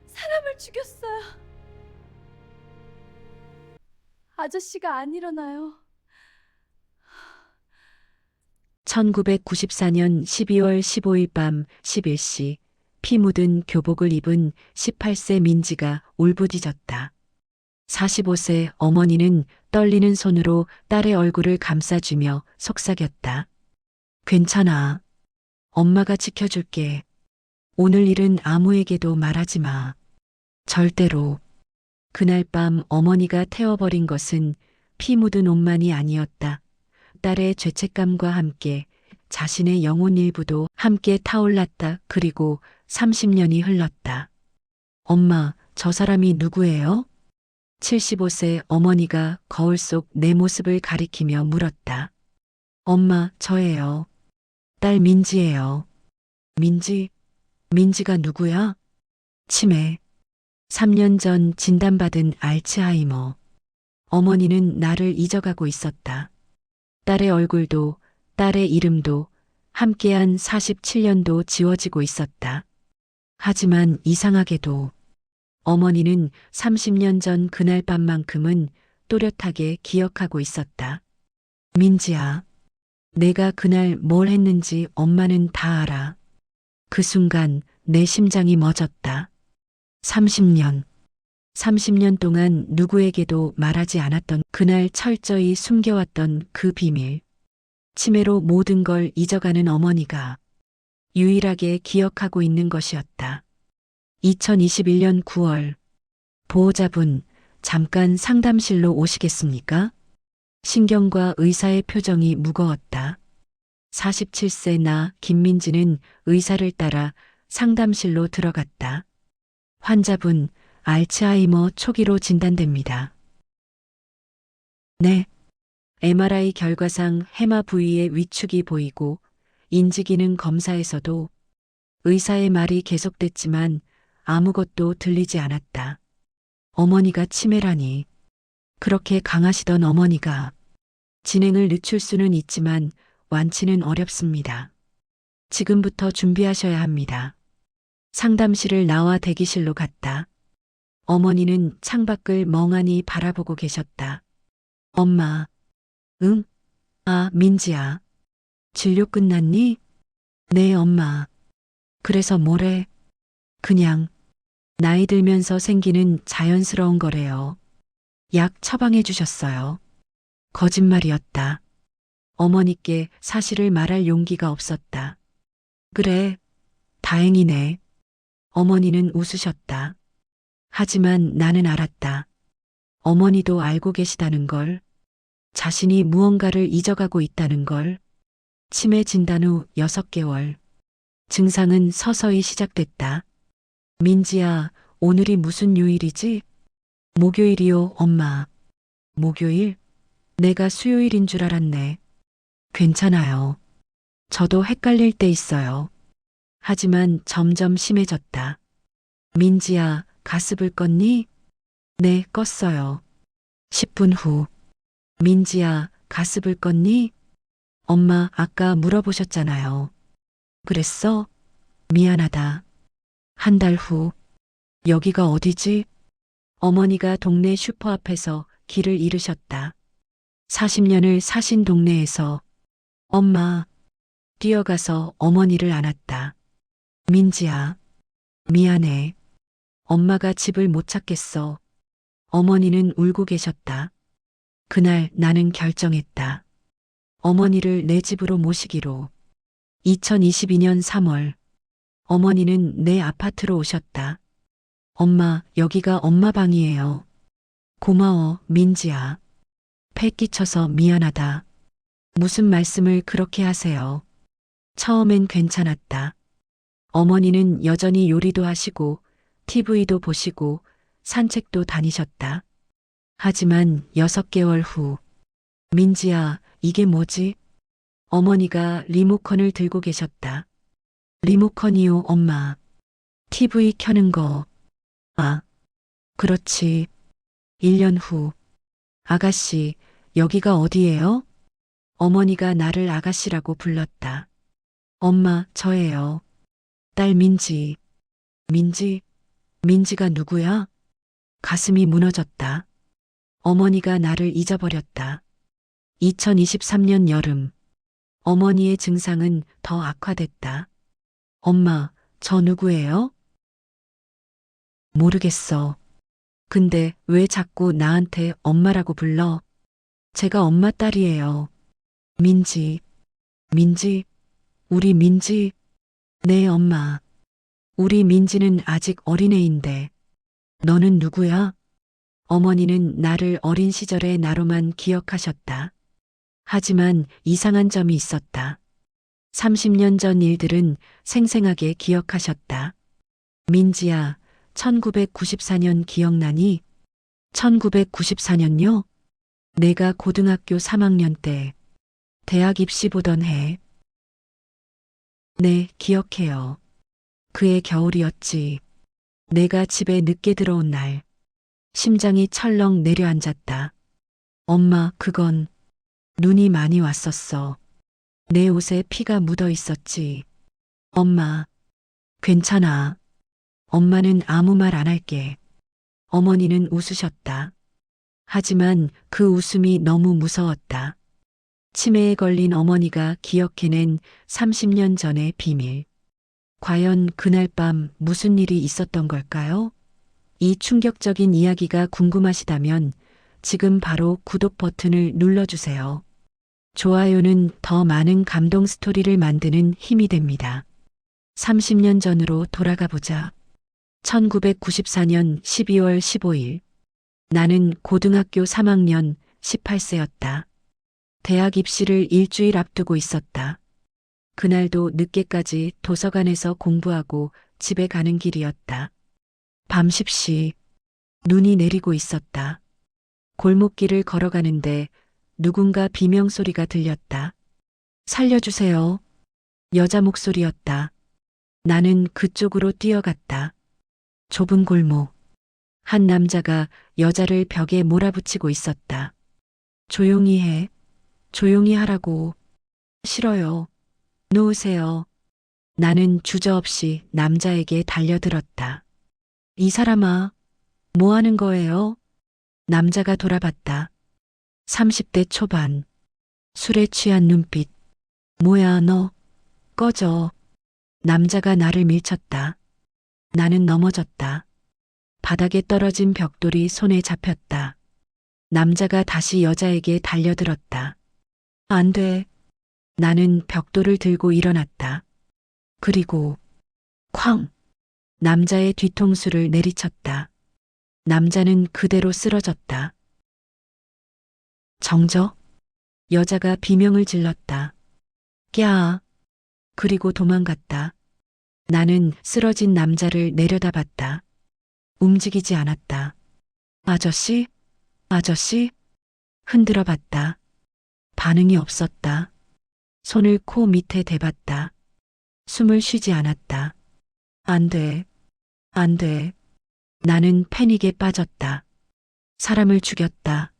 사람을 죽였어요. 아저씨가 안 일어나요. 1994년 12월 15일 밤 11시 피 묻은 교복을 입은 18세 민지가 울부짖었다. 45세 어머니는 떨리는 손으로 딸의 얼굴을 감싸주며 속삭였다. 괜찮아. 엄마가 지켜줄게. 오늘 일은 아무에게도 말하지 마. 절대로. 그날 밤 어머니가 태워버린 것은 피 묻은 옷만이 아니었다. 딸의 죄책감과 함께 자신의 영혼 일부도 함께 타올랐다. 그리고 30년이 흘렀다. 엄마, 저 사람이 누구예요? 75세 어머니가 거울 속 내 모습을 가리키며 물었다. 엄마, 저예요. 딸 민지예요. 민지? 민지가 누구야? 치매. 3년 전 진단받은 알츠하이머. 어머니는 나를 잊어가고 있었다. 딸의 얼굴도, 딸의 이름도, 함께한 47년도 지워지고 있었다. 하지만 이상하게도 어머니는 30년 전 그날 밤만큼은 또렷하게 기억하고 있었다. 민지야, 내가 그날 뭘 했는지 엄마는 다 알아. 그 순간 내 심장이 멎었다. 30년. 30년 동안 누구에게도 말하지 않았던 그날 철저히 숨겨왔던 그 비밀. 치매로 모든 걸 잊어가는 어머니가 유일하게 기억하고 있는 것이었다. 2021년 9월. 보호자분, 잠깐 상담실로 오시겠습니까? 신경과 의사의 표정이 무거웠다. 47세 나 김민지는 의사를 따라 상담실로 들어갔다. 환자분, 알츠하이머 초기로 진단됩니다. 네. MRI 결과상 해마 부위의 위축이 보이고 인지기능 검사에서도 의사의 말이 계속됐지만 아무것도 들리지 않았다. 어머니가 치매라니. 그렇게 강하시던 어머니가 진행을 늦출 수는 있지만 완치는 어렵습니다. 지금부터 준비하셔야 합니다. 상담실을 나와 대기실로 갔다. 어머니는 창밖을 멍하니 바라보고 계셨다. 엄마. 응? 아, 민지야. 진료 끝났니? 네, 엄마. 그래서 뭐래? 그냥 나이 들면서 생기는 자연스러운 거래요. 약 처방해 주셨어요. 거짓말이었다. 어머니께 사실을 말할 용기가 없었다. 그래, 다행이네. 어머니는 웃으셨다. 하지만 나는 알았다. 어머니도 알고 계시다는 걸. 자신이 무언가를 잊어가고 있다는 걸. 치매 진단 후 6개월. 증상은 서서히 시작됐다. 민지야, 오늘이 무슨 요일이지? 목요일이요, 엄마. 목요일? 내가 수요일인 줄 알았네. 괜찮아요. 저도 헷갈릴 때 있어요. 하지만 점점 심해졌다. 민지야, 가습을 껐니? 네, 껐어요. 10분 후. 민지야, 가습을 껐니? 엄마, 아까 물어보셨잖아요. 그랬어? 미안하다. 한 달 후. 여기가 어디지? 어머니가 동네 슈퍼 앞에서 길을 잃으셨다. 40년을 사신 동네에서. 엄마. 뛰어가서 어머니를 안았다. 민지야. 미안해. 엄마가 집을 못 찾겠어. 어머니는 울고 계셨다. 그날 나는 결정했다. 어머니를 내 집으로 모시기로. 2022년 3월. 어머니는 내 아파트로 오셨다. 엄마, 여기가 엄마 방이에요. 고마워, 민지야. 패 끼쳐서 미안하다. 무슨 말씀을 그렇게 하세요. 처음엔 괜찮았다. 어머니는 여전히 요리도 하시고 TV도 보시고 산책도 다니셨다. 하지만 6개월 후. 민지야, 이게 뭐지? 어머니가 리모컨을 들고 계셨다. 리모컨이요, 엄마. TV 켜는 거. 아, 그렇지. 1년 후. 아가씨, 여기가 어디예요? 어머니가 나를 아가씨라고 불렀다. 엄마, 저예요. 딸 민지. 민지, 민지가 누구야? 가슴이 무너졌다. 어머니가 나를 잊어버렸다. 2023년 여름. 어머니의 증상은 더 악화됐다. 엄마, 저 누구예요? 모르겠어. 근데 왜 자꾸 나한테 엄마라고 불러? 제가 엄마 딸이에요. 민지, 민지, 우리 민지. 네, 엄마. 우리 민지는 아직 어린애인데. 너는 누구야? 어머니는 나를 어린 시절의 나로만 기억하셨다. 하지만 이상한 점이 있었다. 30년 전 일들은 생생하게 기억하셨다. 민지야, 1994년 기억나니? 1994년요? 내가 고등학교 3학년 때 대학 입시 보던 해. 네, 기억해요. 그해 겨울이었지. 내가 집에 늦게 들어온 날. 심장이 철렁 내려앉았다. 엄마, 그건 눈이 많이 왔었어. 내 옷에 피가 묻어 있었지. 엄마, 괜찮아. 엄마는 아무 말 안 할게. 어머니는 웃으셨다. 하지만 그 웃음이 너무 무서웠다. 치매에 걸린 어머니가 기억해낸 30년 전의 비밀. 과연 그날 밤 무슨 일이 있었던 걸까요? 이 충격적인 이야기가 궁금하시다면 지금 바로 구독 버튼을 눌러주세요. 좋아요는 더 많은 감동 스토리를 만드는 힘이 됩니다. 30년 전으로 돌아가 보자. 1994년 12월 15일. 나는 고등학교 3학년 18세였다. 대학 입시를 일주일 앞두고 있었다. 그날도 늦게까지 도서관에서 공부하고 집에 가는 길이었다. 밤 10시. 눈이 내리고 있었다. 골목길을 걸어가는데 누군가 비명소리가 들렸다. 살려주세요. 여자 목소리였다. 나는 그쪽으로 뛰어갔다. 좁은 골목. 한 남자가 여자를 벽에 몰아붙이고 있었다. 조용히 해. 조용히 하라고. 싫어요. 놓으세요. 나는 주저없이 남자에게 달려들었다. 이 사람아, 뭐 하는 거예요? 남자가 돌아봤다. 30대 초반. 술에 취한 눈빛. 뭐야, 너. 꺼져. 남자가 나를 밀쳤다. 나는 넘어졌다. 바닥에 떨어진 벽돌이 손에 잡혔다. 남자가 다시 여자에게 달려들었다. 안 돼. 나는 벽돌을 들고 일어났다. 그리고 쾅! 남자의 뒤통수를 내리쳤다. 남자는 그대로 쓰러졌다. 정적? 여자가 비명을 질렀다. 꺄! 그리고 도망갔다. 나는 쓰러진 남자를 내려다봤다. 움직이지 않았다. 아저씨? 아저씨? 흔들어 봤다. 반응이 없었다. 손을 코 밑에 대봤다. 숨을 쉬지 않았다. 안 돼. 안 돼. 나는 패닉에 빠졌다. 사람을 죽였다.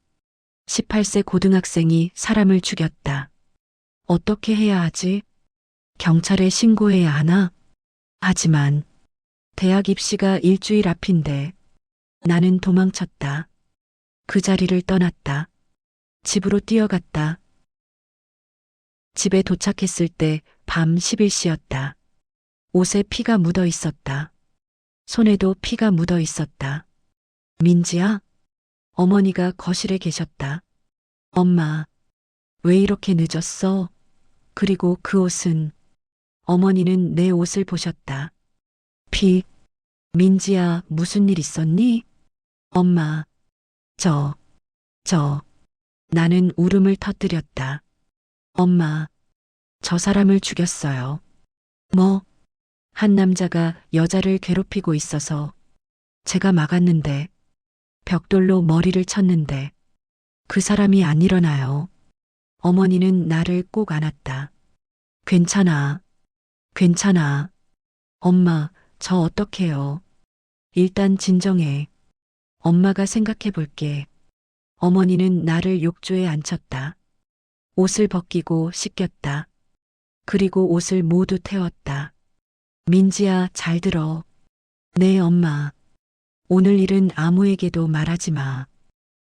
18세 고등학생이 사람을 죽였다. 어떻게 해야 하지? 경찰에 신고해야 하나? 하지만 대학 입시가 일주일 앞인데 나는 도망쳤다. 그 자리를 떠났다. 집으로 뛰어갔다. 집에 도착했을 때 밤 11시였다. 옷에 피가 묻어 있었다. 손에도 피가 묻어 있었다. 민지야? 어머니가 거실에 계셨다. 엄마, 왜 이렇게 늦었어? 그리고 그 옷은? 어머니는 내 옷을 보셨다. 피, 민지야, 무슨 일 있었니? 엄마, 저. 나는 울음을 터뜨렸다. 엄마, 저 사람을 죽였어요. 뭐? 한 남자가 여자를 괴롭히고 있어서 제가 막았는데 벽돌로 머리를 쳤는데 그 사람이 안 일어나요. 어머니는 나를 꼭 안았다. 괜찮아. 괜찮아. 엄마, 저 어떡해요? 일단 진정해. 엄마가 생각해 볼게. 어머니는 나를 욕조에 앉혔다. 옷을 벗기고 씻겼다. 그리고 옷을 모두 태웠다. 민지야, 잘 들어. 네, 엄마. 오늘 일은 아무에게도 말하지 마.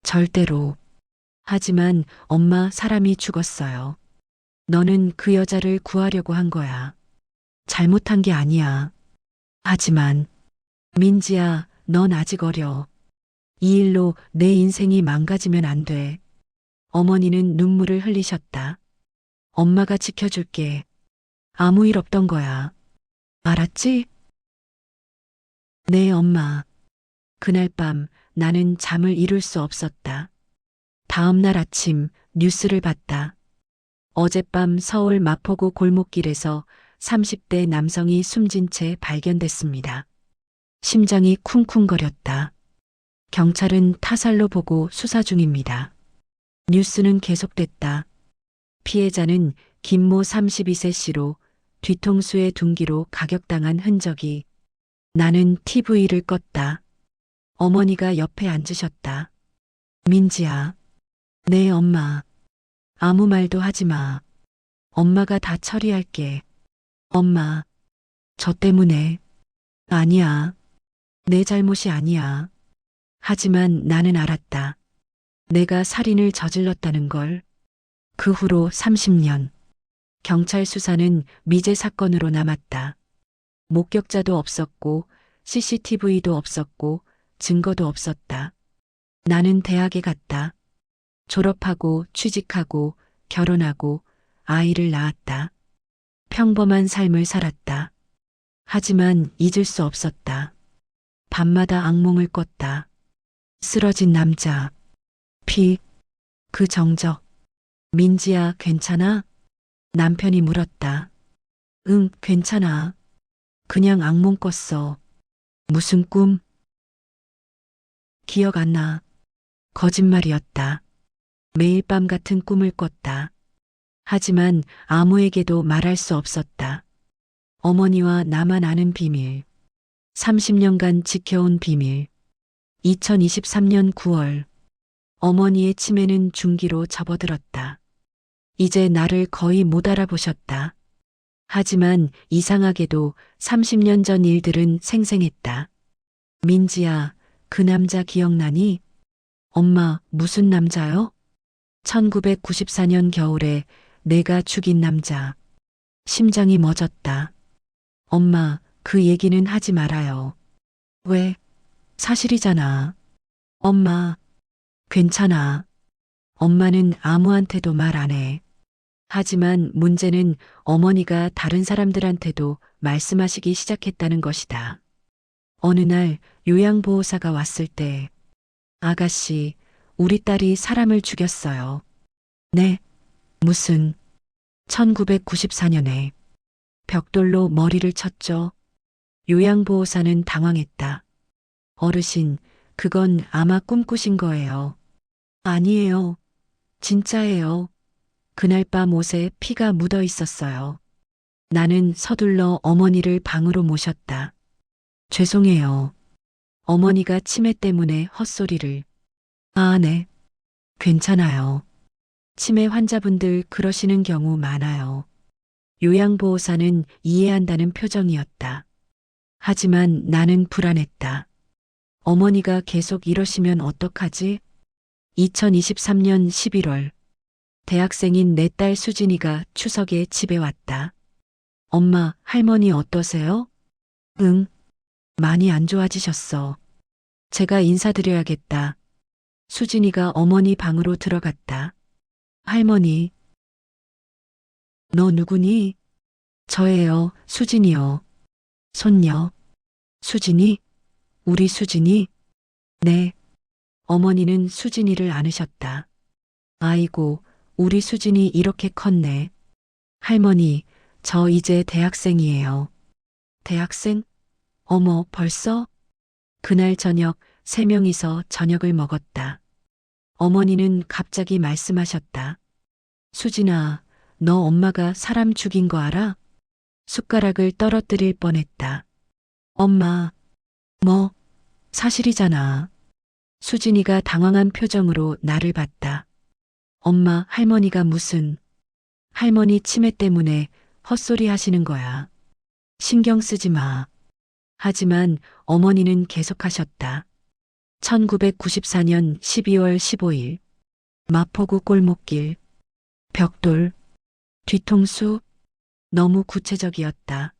절대로. 하지만 엄마, 사람이 죽었어요. 너는 그 여자를 구하려고 한 거야. 잘못한 게 아니야. 하지만 민지야, 넌 아직 어려. 이 일로 내 인생이 망가지면 안 돼. 어머니는 눈물을 흘리셨다. 엄마가 지켜줄게. 아무 일 없던 거야. 알았지? 네, 엄마. 그날 밤 나는 잠을 이룰 수 없었다. 다음 날 아침 뉴스를 봤다. 어젯밤 서울 마포구 골목길에서 30대 남성이 숨진 채 발견됐습니다. 심장이 쿵쿵거렸다. 경찰은 타살로 보고 수사 중입니다. 뉴스는 계속됐다. 피해자는 김모 32세 씨로 뒤통수에 둔기로 가격당한 흔적이. 나는 TV를 껐다. 어머니가 옆에 앉으셨다. 민지야. 네, 엄마. 아무 말도 하지 마. 엄마가 다 처리할게. 엄마. 저 때문에. 아니야. 내 잘못이 아니야. 하지만 나는 알았다. 내가 살인을 저질렀다는 걸. 그 후로 30년. 경찰 수사는 미제 사건으로 남았다. 목격자도 없었고, CCTV도 없었고, 증거도 없었다. 나는 대학에 갔다. 졸업하고 취직하고 결혼하고 아이를 낳았다. 평범한 삶을 살았다. 하지만 잊을 수 없었다. 밤마다 악몽을 꿨다. 쓰러진 남자. 피. 그 정적. 민지야, 괜찮아? 남편이 물었다. 응, 괜찮아. 그냥 악몽 꿨어. 무슨 꿈? 기억 안 나. 거짓말이었다. 매일 밤 같은 꿈을 꿨다. 하지만 아무에게도 말할 수 없었다. 어머니와 나만 아는 비밀. 30년간 지켜온 비밀. 2023년 9월. 어머니의 치매는 중기로 접어들었다. 이제 나를 거의 못 알아보셨다. 하지만 이상하게도 30년 전 일들은 생생했다. 민지야, 그 남자 기억나니? 엄마, 무슨 남자요? 1994년 겨울에 내가 죽인 남자. 심장이 멎었다. 엄마, 그 얘기는 하지 말아요. 왜? 사실이잖아. 엄마, 괜찮아. 엄마는 아무한테도 말 안 해. 하지만 문제는 어머니가 다른 사람들한테도 말씀하시기 시작했다는 것이다. 어느 날 요양보호사가 왔을 때, 아가씨, 우리 딸이 사람을 죽였어요. 네, 무슨, 1994년에 벽돌로 머리를 쳤죠. 요양보호사는 당황했다. 어르신, 그건 아마 꿈꾸신 거예요. 아니에요. 진짜예요. 그날 밤 옷에 피가 묻어 있었어요. 나는 서둘러 어머니를 방으로 모셨다. 죄송해요. 어머니가 치매 때문에 헛소리를. 아, 네. 괜찮아요. 치매 환자분들 그러시는 경우 많아요. 요양보호사는 이해한다는 표정이었다. 하지만 나는 불안했다. 어머니가 계속 이러시면 어떡하지? 2023년 11월. 대학생인 내 딸 수진이가 추석에 집에 왔다. 엄마, 할머니 어떠세요? 응, 많이 안 좋아지셨어. 제가 인사드려야겠다. 수진이가 어머니 방으로 들어갔다. 할머니. 너 누구니? 저예요, 수진이요. 손녀. 수진이? 우리 수진이? 네. 어머니는 수진이를 안으셨다. 아이고, 우리 수진이 이렇게 컸네. 할머니, 저 이제 대학생이에요. 대학생? 어머, 벌써? 그날 저녁 3명이서 저녁을 먹었다. 어머니는 갑자기 말씀하셨다. 수진아, 너 엄마가 사람 죽인 거 알아? 숟가락을 떨어뜨릴 뻔했다. 엄마, 뭐, 사실이잖아. 수진이가 당황한 표정으로 나를 봤다. 엄마, 할머니가 무슨, 할머니 치매 때문에 헛소리 하시는 거야. 신경 쓰지 마. 하지만 어머니는 계속하셨다. 1994년 12월 15일 마포구 골목길 벽돌 뒤통수 너무 구체적이었다.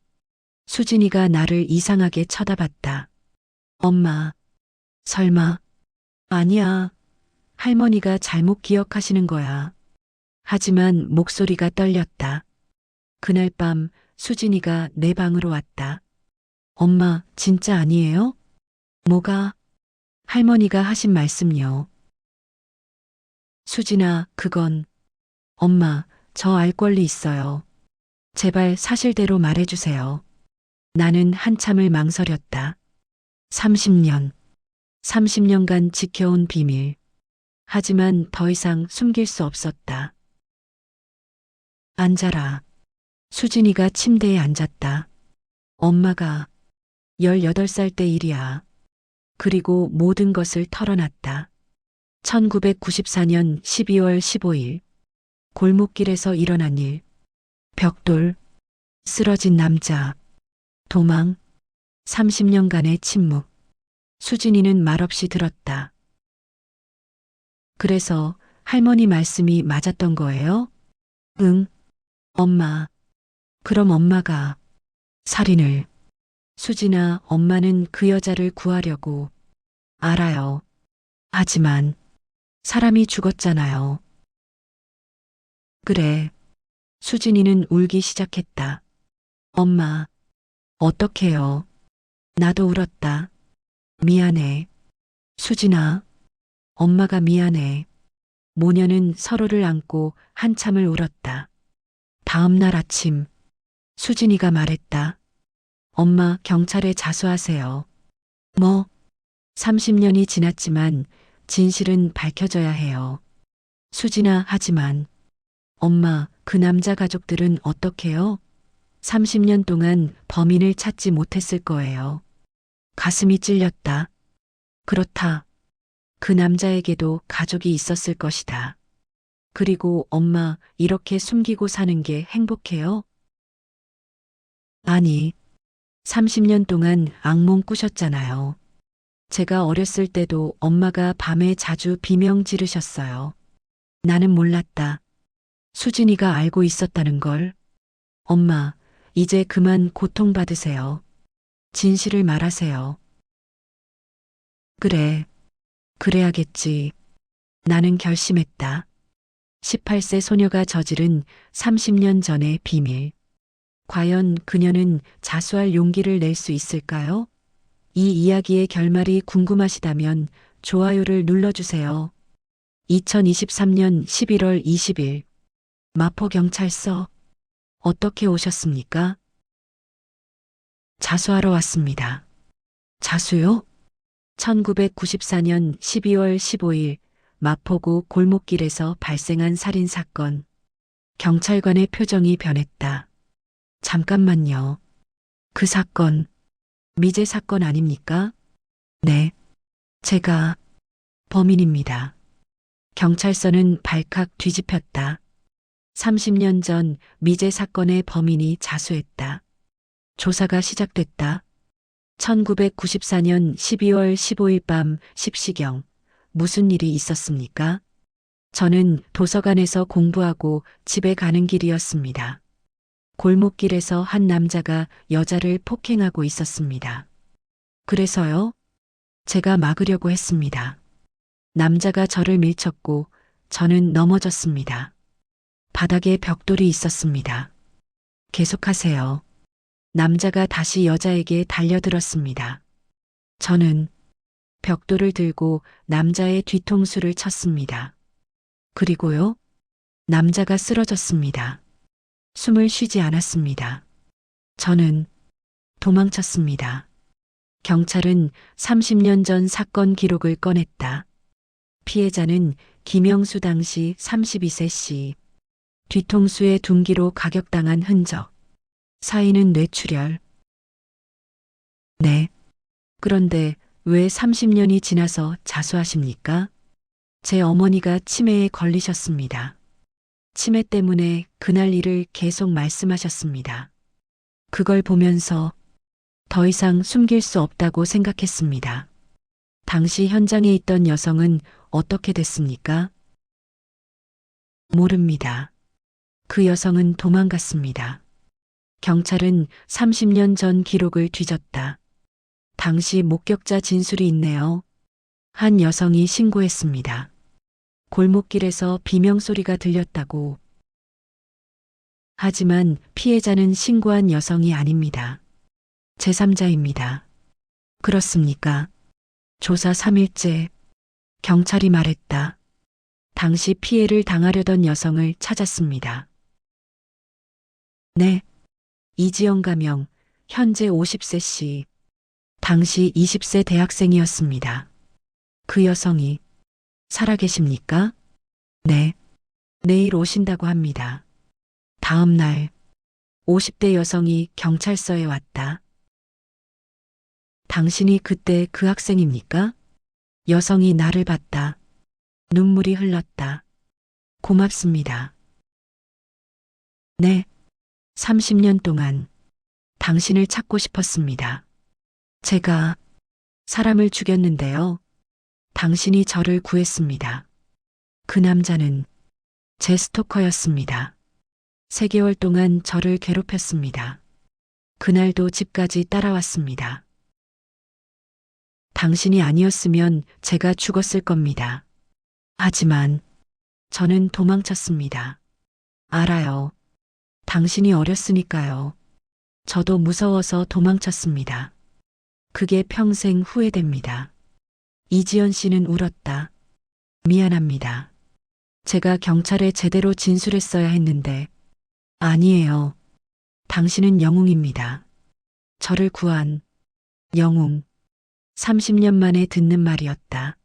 수진이가 나를 이상하게 쳐다봤다. 엄마, 설마, 아니야. 할머니가 잘못 기억하시는 거야. 하지만 목소리가 떨렸다. 그날 밤 수진이가 내 방으로 왔다. 엄마, 진짜 아니에요? 뭐가? 할머니가 하신 말씀요. 수진아, 그건. 엄마, 저 알 권리 있어요. 제발 사실대로 말해주세요. 나는 한참을 망설였다. 30년간 지켜온 비밀. 하지만 더 이상 숨길 수 없었다. 앉아라. 수진이가 침대에 앉았다. 엄마가 18살 때 일이야. 그리고 모든 것을 털어놨다. 1994년 12월 15일 골목길에서 일어난 일. 벽돌, 쓰러진 남자, 도망, 30년간의 침묵. 수진이는 말없이 들었다. 그래서 할머니 말씀이 맞았던 거예요? 응. 엄마. 그럼 엄마가 살인을. 수진아, 엄마는 그 여자를 구하려고. 알아요. 하지만 사람이 죽었잖아요. 그래. 수진이는 울기 시작했다. 엄마, 어떡해요. 나도 울었다. 미안해. 수진아, 엄마가 미안해. 모녀는 서로를 안고 한참을 울었다. 다음 날 아침, 수진이가 말했다. 엄마, 경찰에 자수하세요. 뭐? 30년이 지났지만 진실은 밝혀져야 해요. 수진아, 하지만. 엄마, 그 남자 가족들은 어떡해요? 30년 동안 범인을 찾지 못했을 거예요. 가슴이 찔렸다. 그렇다. 그 남자에게도 가족이 있었을 것이다. 그리고 엄마, 이렇게 숨기고 사는 게 행복해요? 아니, 30년 동안 악몽 꾸셨잖아요. 제가 어렸을 때도 엄마가 밤에 자주 비명 지르셨어요. 나는 몰랐다. 수진이가 알고 있었다는 걸. 엄마, 이제 그만 고통받으세요. 진실을 말하세요. 그래, 그래야겠지. 나는 결심했다. 18세 소녀가 저지른 30년 전의 비밀. 과연 그녀는 자수할 용기를 낼 수 있을까요? 이 이야기의 결말이 궁금하시다면 좋아요를 눌러주세요. 2023년 11월 20일 마포경찰서. 어떻게 오셨습니까? 자수하러 왔습니다. 자수요? 1994년 12월 15일 마포구 골목길에서 발생한 살인사건. 경찰관의 표정이 변했다. 잠깐만요. 그 사건, 미제 사건 아닙니까? 네. 제가 범인입니다. 경찰서는 발칵 뒤집혔다. 30년 전 미제 사건의 범인이 자수했다. 조사가 시작됐다. 1994년 12월 15일 밤 10시경 무슨 일이 있었습니까? 저는 도서관에서 공부하고 집에 가는 길이었습니다. 골목길에서 한 남자가 여자를 폭행하고 있었습니다. 그래서요? 제가 막으려고 했습니다. 남자가 저를 밀쳤고 저는 넘어졌습니다. 바닥에 벽돌이 있었습니다. 계속하세요. 남자가 다시 여자에게 달려들었습니다. 저는 벽돌을 들고 남자의 뒤통수를 쳤습니다. 그리고요, 남자가 쓰러졌습니다. 숨을 쉬지 않았습니다. 저는 도망쳤습니다. 경찰은 30년 전 사건 기록을 꺼냈다. 피해자는 김영수 당시 32세 씨. 뒤통수에 둔기로 가격당한 흔적. 사인은 뇌출혈. 네. 그런데 왜 30년이 지나서 자수하십니까? 제 어머니가 치매에 걸리셨습니다. 치매 때문에 그날 일을 계속 말씀하셨습니다. 그걸 보면서 더 이상 숨길 수 없다고 생각했습니다. 당시 현장에 있던 여성은 어떻게 됐습니까? 모릅니다. 그 여성은 도망갔습니다. 경찰은 30년 전 기록을 뒤졌다. 당시 목격자 진술이 있네요. 한 여성이 신고했습니다. 골목길에서 비명소리가 들렸다고. 하지만 피해자는 신고한 여성이 아닙니다. 제3자입니다. 그렇습니까? 조사 3일째. 경찰이 말했다. 당시 피해를 당하려던 여성을 찾았습니다. 네. 이지영 가명, 현재 50세 씨. 당시 20세 대학생이었습니다. 그 여성이 살아계십니까? 네. 내일 오신다고 합니다. 다음 날 50대 여성이 경찰서에 왔다. 당신이 그때 그 학생입니까? 여성이 나를 봤다. 눈물이 흘렀다. 고맙습니다. 네. 30년 동안 당신을 찾고 싶었습니다. 제가 사람을 죽였는데요. 당신이 저를 구했습니다. 그 남자는 제 스토커였습니다. 3개월 동안 저를 괴롭혔습니다. 그날도 집까지 따라왔습니다. 당신이 아니었으면 제가 죽었을 겁니다. 하지만 저는 도망쳤습니다. 알아요. 당신이 어렸으니까요. 저도 무서워서 도망쳤습니다. 그게 평생 후회됩니다. 이지연 씨는 울었다. 미안합니다. 제가 경찰에 제대로 진술했어야 했는데. 아니에요. 당신은 영웅입니다. 저를 구한 영웅. 30년 만에 듣는 말이었다.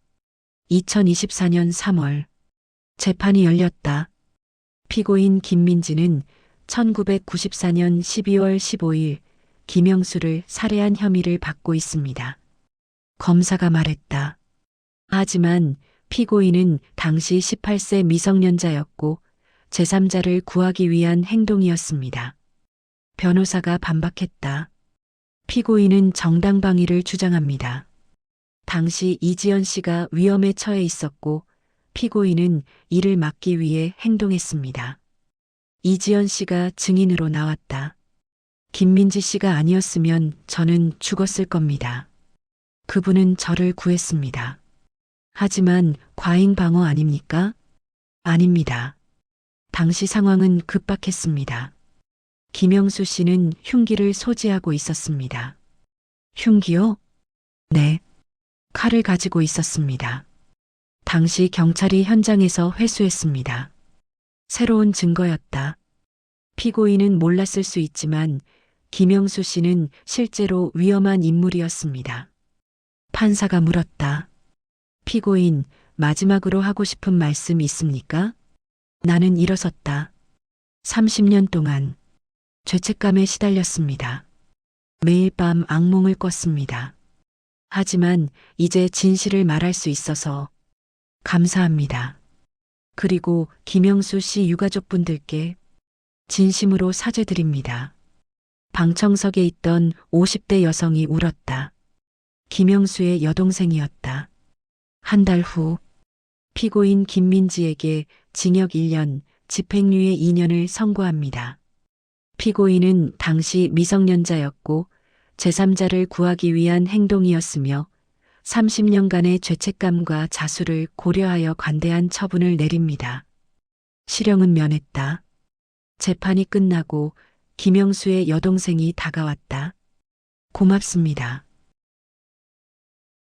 2024년 3월 재판이 열렸다. 피고인 김민지는 1994년 12월 15일 김영수를 살해한 혐의를 받고 있습니다. 검사가 말했다. 하지만 피고인은 당시 18세 미성년자였고 제3자를 구하기 위한 행동이었습니다. 변호사가 반박했다. 피고인은 정당방위를 주장합니다. 당시 이지연 씨가 위험에 처해 있었고 피고인은 이를 막기 위해 행동했습니다. 이지연 씨가 증인으로 나왔다. 김민지 씨가 아니었으면 저는 죽었을 겁니다. 그분은 저를 구했습니다. 하지만 과잉 방어 아닙니까? 아닙니다. 당시 상황은 급박했습니다. 김영수 씨는 흉기를 소지하고 있었습니다. 흉기요? 네. 칼을 가지고 있었습니다. 당시 경찰이 현장에서 회수했습니다. 새로운 증거였다. 피고인은 몰랐을 수 있지만 김영수 씨는 실제로 위험한 인물이었습니다. 판사가 물었다. 피고인, 마지막으로 하고 싶은 말씀 있습니까? 나는 일어섰다. 30년 동안 죄책감에 시달렸습니다. 매일 밤 악몽을 꿨습니다. 하지만 이제 진실을 말할 수 있어서 감사합니다. 그리고 김영수 씨 유가족분들께 진심으로 사죄드립니다. 방청석에 있던 50대 여성이 울었다. 김영수의 여동생이었다. 한 달 후 피고인 김민지에게 징역 1년, 집행유예 2년을 선고합니다. 피고인은 당시 미성년자였고 제3자를 구하기 위한 행동이었으며 30년간의 죄책감과 자수를 고려하여 관대한 처분을 내립니다. 실형은 면했다. 재판이 끝나고 김영수의 여동생이 다가왔다. 고맙습니다.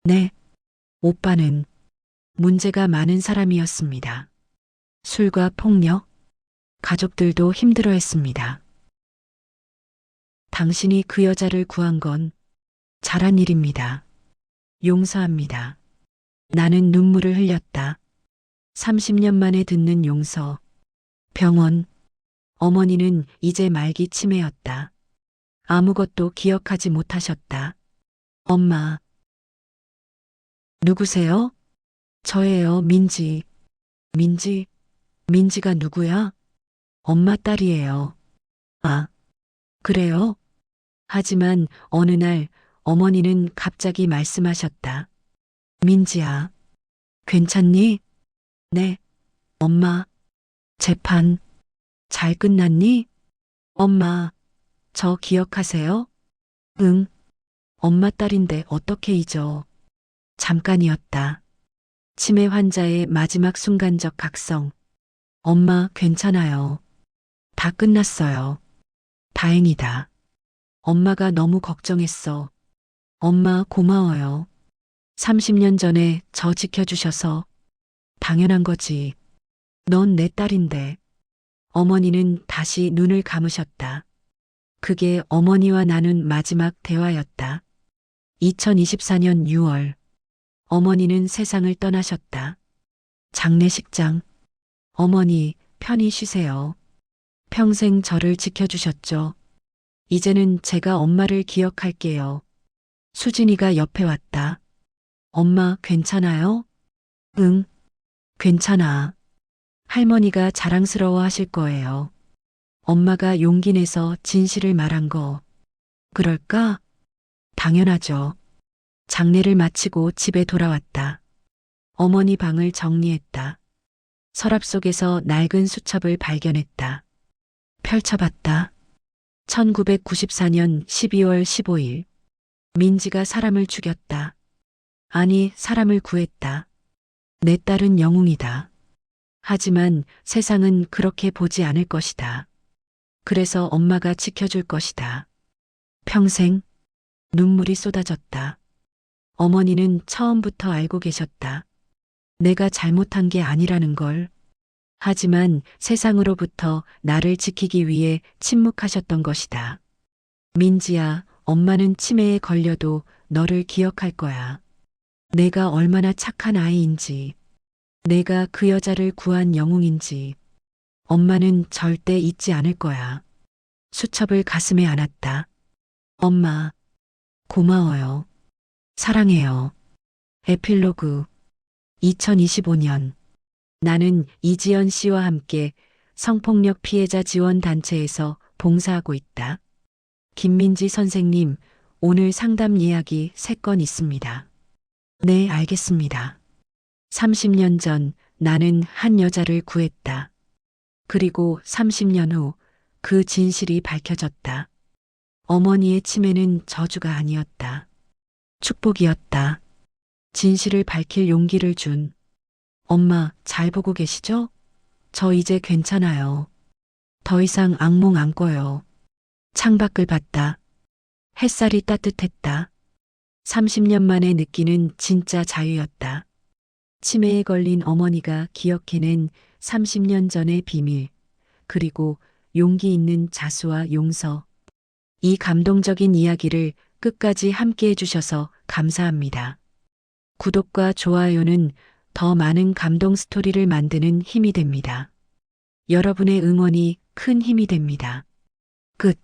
네, 오빠는 문제가 많은 사람이었습니다. 술과 폭력, 가족들도 힘들어했습니다. 당신이 그 여자를 구한 건 잘한 일입니다. 용서합니다. 나는 눈물을 흘렸다. 30년 만에 듣는 용서. 병원. 어머니는 이제 말기 치매였다. 아무것도 기억하지 못하셨다. 엄마. 누구세요? 저예요, 민지. 민지? 민지가 누구야? 엄마 딸이에요. 아, 그래요? 하지만 어느 날 어머니는 갑자기 말씀하셨다. 민지야, 괜찮니? 네, 엄마. 재판 잘 끝났니? 엄마, 저 기억하세요? 응, 엄마 딸인데 어떻게 잊어. 잠깐이었다. 치매 환자의 마지막 순간적 각성. 엄마 괜찮아요. 다 끝났어요. 다행이다. 엄마가 너무 걱정했어. 엄마 고마워요. 30년 전에 저 지켜주셔서. 당연한 거지. 넌 내 딸인데. 어머니는 다시 눈을 감으셨다. 그게 어머니와 나눈 마지막 대화였다. 2024년 6월. 어머니는 세상을 떠나셨다. 장례식장. 어머니, 편히 쉬세요. 평생 저를 지켜주셨죠. 이제는 제가 엄마를 기억할게요. 수진이가 옆에 왔다. 엄마 괜찮아요? 응, 괜찮아. 할머니가 자랑스러워 하실 거예요. 엄마가 용기 내서 진실을 말한 거. 그럴까? 당연하죠. 장례를 마치고 집에 돌아왔다. 어머니 방을 정리했다. 서랍 속에서 낡은 수첩을 발견했다. 펼쳐봤다. 1994년 12월 15일. 민지가 사람을 죽였다. 아니, 사람을 구했다. 내 딸은 영웅이다. 하지만 세상은 그렇게 보지 않을 것이다. 그래서 엄마가 지켜줄 것이다. 평생. 눈물이 쏟아졌다. 어머니는 처음부터 알고 계셨다. 내가 잘못한 게 아니라는 걸. 하지만 세상으로부터 나를 지키기 위해 침묵하셨던 것이다. 민지야, 엄마는 치매에 걸려도 너를 기억할 거야. 내가 얼마나 착한 아이인지, 내가 그 여자를 구한 영웅인지, 엄마는 절대 잊지 않을 거야. 수첩을 가슴에 안았다. 엄마, 고마워요. 사랑해요. 에필로그. 2025년. 나는 이지연 씨와 함께 성폭력 피해자 지원 단체에서 봉사하고 있다. 김민지 선생님, 오늘 상담 이야기 3건 있습니다. 네, 알겠습니다. 30년 전 나는 한 여자를 구했다. 그리고 30년 후 그 진실이 밝혀졌다. 어머니의 치매는 저주가 아니었다. 축복이었다. 진실을 밝힐 용기를 준. 엄마, 잘 보고 계시죠? 저 이제 괜찮아요. 더 이상 악몽 안 꿔요. 창밖을 봤다. 햇살이 따뜻했다. 30년 만에 느끼는 진짜 자유였다. 치매에 걸린 어머니가 기억해낸 30년 전의 비밀, 그리고 용기 있는 자수와 용서. 이 감동적인 이야기를 끝까지 함께 해주셔서 감사합니다. 구독과 좋아요는 더 많은 감동 스토리를 만드는 힘이 됩니다. 여러분의 응원이 큰 힘이 됩니다. 끝.